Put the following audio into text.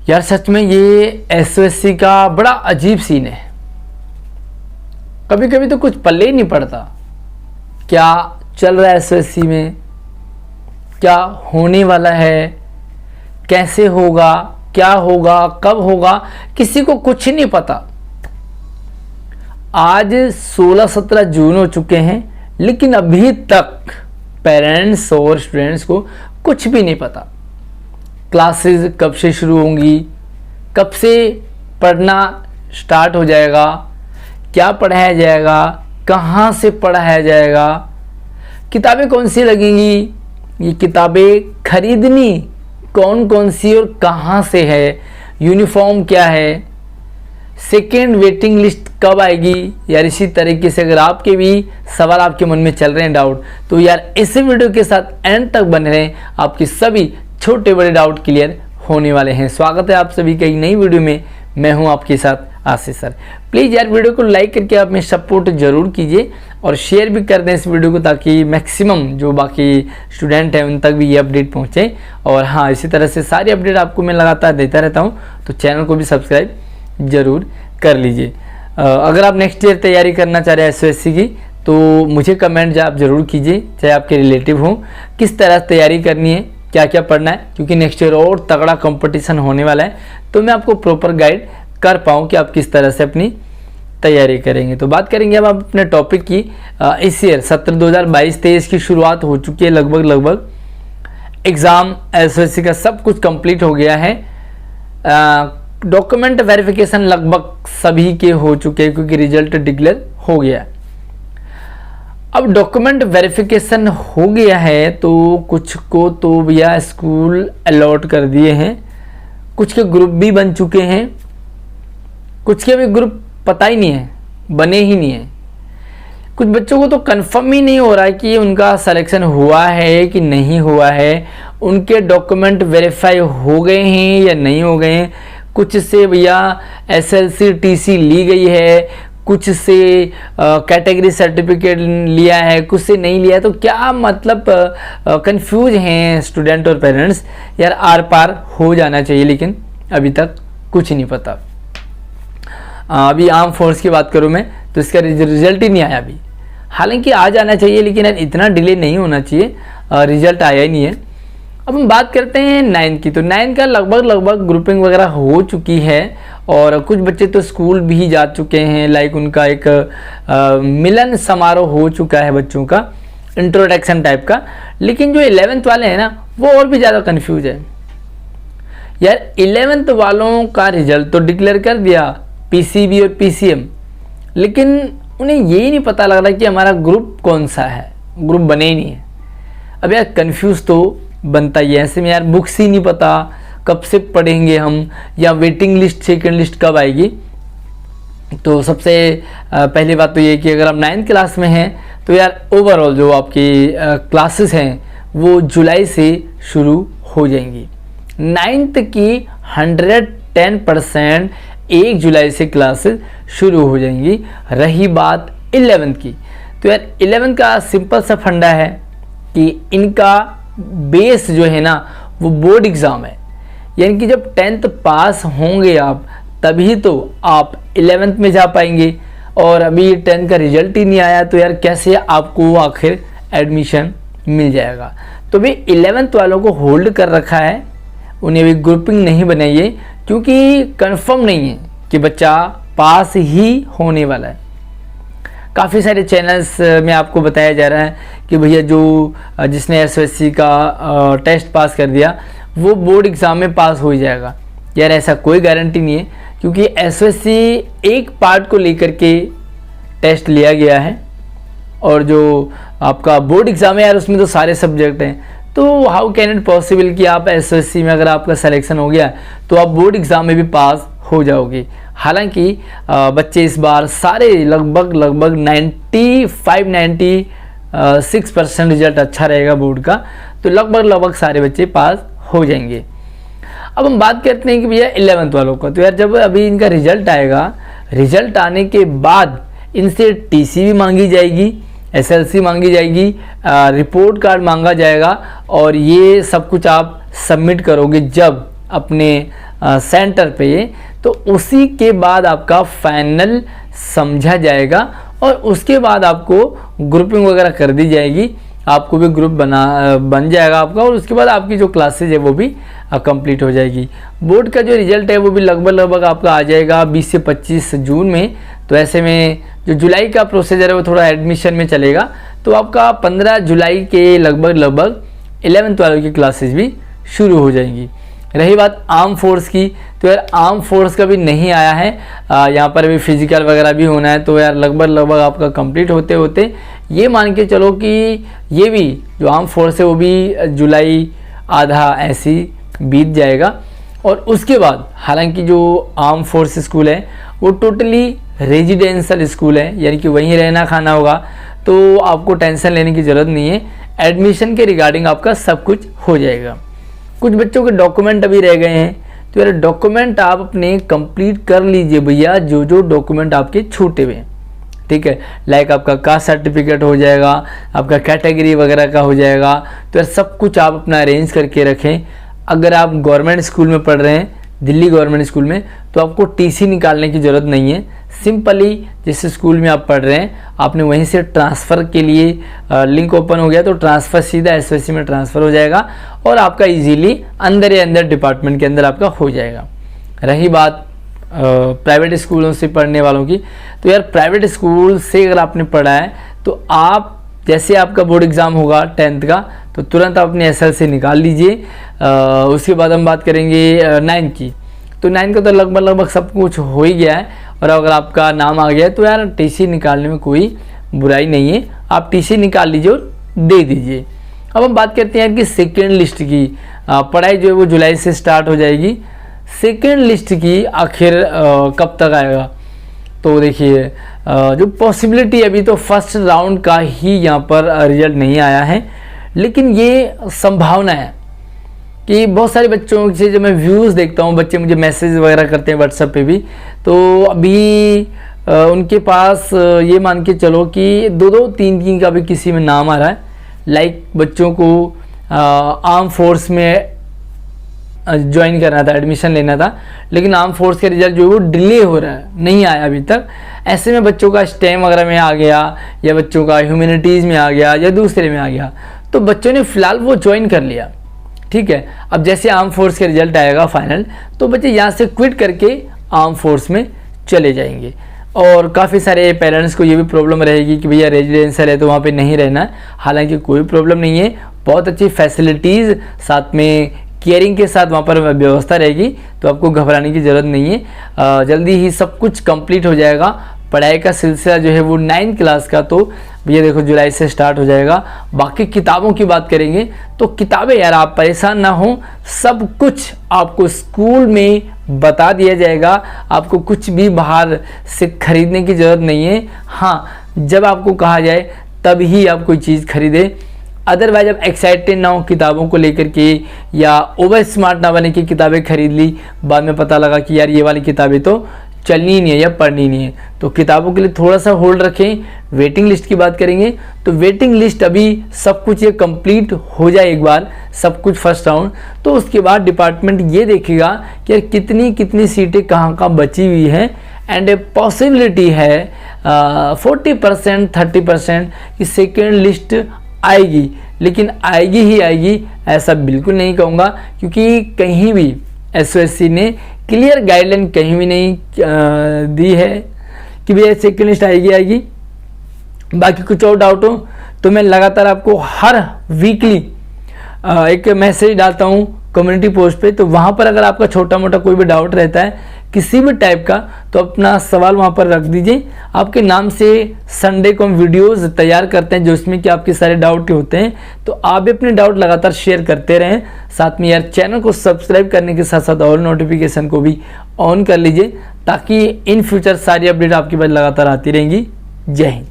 यार सच में ये एसओएससी का बड़ा अजीब सीन है। कभी कभी तो कुछ पल्ले ही नहीं पड़ता, क्या चल रहा है एसओएससी में, क्या होने वाला है, कैसे होगा, क्या होगा, कब होगा, किसी को कुछ नहीं पता। आज 16-17 जून हो चुके हैं, लेकिन अभी तक पेरेंट्स और स्टूडेंट्स को कुछ भी नहीं पता। क्लासेस कब से शुरू होंगी, कब से पढ़ना स्टार्ट हो जाएगा, क्या पढ़ाया जाएगा, कहाँ से पढ़ाया जाएगा, किताबें कौन सी लगेंगी, ये किताबें खरीदनी कौन कौन सी और कहाँ से है, यूनिफॉर्म क्या है, सेकेंड वेटिंग लिस्ट कब आएगी। यार इसी तरीके से अगर आपके भी सवाल आपके मन में चल रहे हैं, डाउट, तो यार इस वीडियो के साथ एंड तक बने रहें, आपके सभी छोटे बड़े डाउट क्लियर होने वाले हैं। स्वागत है आप सभी का एक नई वीडियो में, मैं हूं आपके साथ आशीष सर। प्लीज़ यार वीडियो को लाइक करके आप में सपोर्ट जरूर कीजिए और शेयर भी कर दें इस वीडियो को, ताकि मैक्सिमम जो बाकी स्टूडेंट हैं उन तक भी ये अपडेट पहुंचे। और हाँ, इसी तरह से सारी अपडेट आपको मैं लगातार देता रहता हूं, तो चैनल को भी सब्सक्राइब जरूर कर लीजिए। अगर आप नेक्स्ट ईयर तैयारी करना चाह रहे हैं एसओएससी की, तो मुझे कमेंट आप ज़रूर कीजिए, चाहे आपके रिलेटिव हों, किस तरह तैयारी करनी है, क्या क्या पढ़ना है, क्योंकि नेक्स्ट ईयर और तगड़ा कंपटीशन होने वाला है, तो मैं आपको प्रॉपर गाइड कर पाऊँ कि आप किस तरह से अपनी तैयारी करेंगे। तो बात करेंगे अब आप अपने टॉपिक की। इस ईयर सत्र 2022-23 की शुरुआत हो चुकी है, लगभग एग्ज़ाम एसओएससी का सब कुछ कंप्लीट हो गया है। डॉक्यूमेंट वेरिफिकेशन लगभग सभी के हो चुके हैं, क्योंकि रिजल्ट डिक्लेयर हो गया। अब डॉक्यूमेंट वेरिफिकेशन हो गया है तो कुछ को तो भैया स्कूल अलॉट कर दिए हैं, कुछ के ग्रुप भी बन चुके हैं, कुछ के भी ग्रुप पता ही नहीं है, बने ही नहीं है। कुछ बच्चों को तो कंफर्म ही नहीं हो रहा है कि उनका सिलेक्शन हुआ है कि नहीं हुआ है, उनके डॉक्यूमेंट वेरीफाई हो गए हैं या नहीं हो गए हैं। कुछ से भैया एसएलसी टीसी ली गई है, कुछ से कैटेगरी सर्टिफिकेट लिया है, कुछ से नहीं लिया है। तो क्या मतलब कंफ्यूज हैं स्टूडेंट और पेरेंट्स। यार आर पार हो जाना चाहिए, लेकिन अभी तक कुछ नहीं पता। अभी आर्म फोर्स की बात करूं मैं, तो इसका रिजल्ट ही नहीं आया अभी। हालांकि आ जाना चाहिए, लेकिन यार इतना डिले नहीं होना चाहिए, रिजल्ट आया ही नहीं है। अब हम बात करते हैं 9 की, तो 9 का लगभग ग्रुपिंग वगैरह हो चुकी है, और कुछ बच्चे तो स्कूल भी जा चुके हैं। लाइक उनका एक मिलन समारोह हो चुका है बच्चों का, इंट्रोडक्शन टाइप का। लेकिन जो 11th वाले हैं ना, वो और भी ज़्यादा कंफ्यूज है। यार 11th वालों का रिजल्ट तो डिक्लेयर कर दिया, पीसीबी और पीसीएम, लेकिन उन्हें यही नहीं पता लग रहा कि हमारा ग्रुप कौन सा है, ग्रुप बने ही नहीं है। अब यार कंफ्यूज तो बनता ही है। ऐसे में यार बुक्स ही नहीं पता कब से पढ़ेंगे हम, या वेटिंग लिस्ट सेकेंड लिस्ट कब आएगी। तो सबसे पहली बात तो ये कि अगर आप 9th क्लास में हैं, तो यार ओवरऑल जो आपकी क्लासेस हैं वो जुलाई से शुरू हो जाएंगी। 9th की 110% 1 जुलाई से क्लासेस शुरू हो जाएंगी। रही बात 11th की, तो यार 11th का सिंपल सा फंडा है कि इनका बेस जो है ना वो बोर्ड एग्ज़ाम है। यानी कि जब 10th पास होंगे आप, तभी तो आप 11th में जा पाएंगे। और अभी 10th का रिजल्ट ही नहीं आया, तो यार कैसे आपको आखिर एडमिशन मिल जाएगा। तो भी 11th वालों को होल्ड कर रखा है, उन्हें भी ग्रुपिंग नहीं बनाई है, क्योंकि कंफर्म नहीं है कि बच्चा पास ही होने वाला है। काफ़ी सारे चैनल्स में आपको बताया जा रहा है कि भैया जो जिसने एसओएससी का टेस्ट पास कर दिया वो बोर्ड एग्ज़ाम में पास हो जाएगा। यार ऐसा कोई गारंटी नहीं है, क्योंकि एसओएससी एक पार्ट को लेकर के टेस्ट लिया गया है, और जो आपका बोर्ड एग्ज़ाम है यार उसमें तो सारे सब्जेक्ट हैं। तो हाउ कैन इट पॉसिबल कि आप एसओएससी में अगर आपका सिलेक्शन हो गया तो आप बोर्ड एग्ज़ाम में भी पास हो जाओगे। हालांकि बच्चे इस बार सारे लगभग 95-96% रिजल्ट अच्छा रहेगा बोर्ड का, तो लगभग सारे बच्चे पास हो जाएंगे। अब हम बात करते हैं कि भैया 11th वालों का, तो यार जब अभी इनका रिजल्ट आएगा, रिजल्ट आने के बाद इनसे टीसी भी मांगी जाएगी, एसएलसी मांगी जाएगी, रिपोर्ट कार्ड मांगा जाएगा, और ये सब कुछ आप सबमिट करोगे जब अपने सेंटर पे, तो उसी के बाद आपका फाइनल समझा जाएगा और उसके बाद आपको ग्रुपिंग वगैरह कर दी जाएगी, आपको भी ग्रुप बन जाएगा आपका, और उसके बाद आपकी जो क्लासेज है वो भी कंप्लीट हो जाएगी। बोर्ड का जो रिजल्ट है वो भी लगभग आपका आ जाएगा 20 से 25 जून में। तो ऐसे में जो जुलाई का प्रोसीजर है वो थोड़ा एडमिशन में चलेगा, तो आपका 15 जुलाई के लगभग 11-12 की क्लासेज भी शुरू हो जाएंगी। रही बात आर्म फोर्स की, तो यार आर्म फोर्स का भी नहीं आया है, यहाँ पर भी फिजिकल वगैरह भी होना है, तो यार लगभग आपका कंप्लीट होते होते ये मान के चलो कि ये भी जो आर्म फोर्स है वो भी जुलाई आधा ऐसी बीत जाएगा। और उसके बाद हालांकि जो आर्म फोर्स स्कूल है वो टोटली रेजिडेंशियल स्कूल है, यानी कि वहीं रहना खाना होगा, तो आपको टेंशन लेने की ज़रूरत नहीं है। एडमिशन के रिगार्डिंग आपका सब कुछ हो जाएगा। कुछ बच्चों के डॉक्यूमेंट अभी रह गए हैं, तो यार डॉक्यूमेंट आप अपने कंप्लीट कर लीजिए भैया, जो डॉक्यूमेंट आपके छूटे हुए हैं, ठीक है। लाइक आपका कास्ट सर्टिफिकेट हो जाएगा, आपका कैटेगरी वगैरह का हो जाएगा, तो यार सब कुछ आप अपना अरेंज करके रखें। अगर आप गवर्नमेंट स्कूल में पढ़ रहे हैं, दिल्ली गवर्नमेंट स्कूल में, तो आपको टीसी निकालने की ज़रूरत नहीं है। सिंपली जिस स्कूल में आप पढ़ रहे हैं आपने वहीं से ट्रांसफ़र के लिए लिंक ओपन हो गया, तो ट्रांसफ़र सीधा एसओसी में ट्रांसफ़र हो जाएगा और आपका इजीली अंदर डिपार्टमेंट के अंदर आपका हो जाएगा। रही बात प्राइवेट स्कूलों से पढ़ने वालों की, तो यार प्राइवेट स्कूल से अगर आपने पढ़ा है तो आप जैसे आपका बोर्ड एग्ज़ाम होगा 10th का, तो तुरंत आप अपनी SLC निकाल लीजिए। उसके बाद हम बात करेंगे 9th की, तो 9th का तो लगभग सब कुछ हो ही गया है, और अगर आपका नाम आ गया है तो यार टीसी निकालने में कोई बुराई नहीं है, आप टीसी निकाल लीजिए और दे दीजिए। अब हम बात करते हैं कि सेकेंड लिस्ट की पढ़ाई जो है वो जुलाई से स्टार्ट हो जाएगी। सेकेंड लिस्ट की आखिर कब तक आएगा, तो देखिए जो पॉसिबिलिटी अभी तो फर्स्ट राउंड का ही यहाँ पर रिजल्ट नहीं आया है, लेकिन ये संभावना है कि बहुत सारे बच्चों से जब मैं व्यूज़ देखता हूँ, बच्चे मुझे मैसेज वगैरह करते हैं व्हाट्सएप पे भी, तो अभी उनके पास ये मान के चलो कि 2-3 का भी किसी में नाम आ रहा है। लाइक बच्चों को आर्म फोर्स में ज्वाइन करना था, एडमिशन लेना था, लेकिन आर्म फोर्स का रिजल्ट जो है वो डिले हो रहा है, नहीं आया अभी तक। ऐसे में बच्चों का स्टेम वगैरह में आ गया, या बच्चों का ह्यूमैनिटीज़ में आ गया, या दूसरे में आ गया, तो बच्चों ने फ़िलहाल वो ज्वाइन कर लिया, ठीक है। अब जैसे आर्म फोर्स का रिजल्ट आएगा फाइनल, तो बच्चे यहाँ से क्विट करके आर्म फोर्स में चले जाएंगे। और काफ़ी सारे पेरेंट्स को ये भी प्रॉब्लम रहेगी कि भैया रेजिडेंशियल है तो वहाँ पे नहीं रहना है, हालांकि कोई प्रॉब्लम नहीं है, बहुत अच्छी फैसिलिटीज़ साथ में केयरिंग के साथ वहाँ पर व्यवस्था रहेगी, तो आपको घबराने की ज़रूरत नहीं है। जल्दी ही सब कुछ कंप्लीट हो जाएगा। पढ़ाई का सिलसिला जो है वो 9th क्लास का तो भैया देखो जुलाई से स्टार्ट हो जाएगा। बाकी किताबों की बात करेंगे तो किताबें यार आप परेशान ना हो, सब कुछ आपको स्कूल में बता दिया जाएगा, आपको कुछ भी बाहर से खरीदने की ज़रूरत नहीं है। हाँ, जब आपको कहा जाए तब ही आप कोई चीज़ खरीदें, अदरवाइज आप एक्साइटेड ना हो किताबों को लेकर के, या ओवर स्मार्ट ना बने कि किताबें खरीद ली, बाद में पता लगा कि यार ये वाली किताबें तो चलनी नहीं है या पढ़नी नहीं है। तो किताबों के लिए थोड़ा सा होल्ड रखें। वेटिंग लिस्ट की बात करेंगे तो वेटिंग लिस्ट अभी सब कुछ ये कंप्लीट हो जाए एक बार, सब कुछ फर्स्ट राउंड, तो उसके बाद डिपार्टमेंट ये देखेगा कि यार कितनी सीटें कहाँ बची हुई हैं, एंड पॉसिबिलिटी है 40% 30% की सेकेंड लिस्ट आएगी, लेकिन आएगी ही आएगी ऐसा बिल्कुल नहीं कहूँगा, क्योंकि कहीं भी SOSC ने क्लियर गाइडलाइन कहीं भी नहीं दी है कि भैया सेकेंड लिस्ट आएगी। बाकी कुछ और डाउट हो तो मैं लगातार आपको हर वीकली एक मैसेज डालता हूँ कम्युनिटी पोस्ट पे, तो वहाँ पर अगर आपका छोटा मोटा कोई भी डाउट रहता है किसी भी टाइप का, तो अपना सवाल वहाँ पर रख दीजिए। आपके नाम से संडे को हम वीडियोज़ तैयार करते हैं जो इसमें कि आपके सारे डाउट होते हैं, तो आप भी अपने डाउट लगातार शेयर करते रहें। साथ में यार चैनल को सब्सक्राइब करने के साथ साथ और नोटिफिकेशन को भी ऑन कर लीजिए, ताकि इन फ्यूचर सारी अपडेट आपके पास लगातार आती रहेंगी। जय हिंद।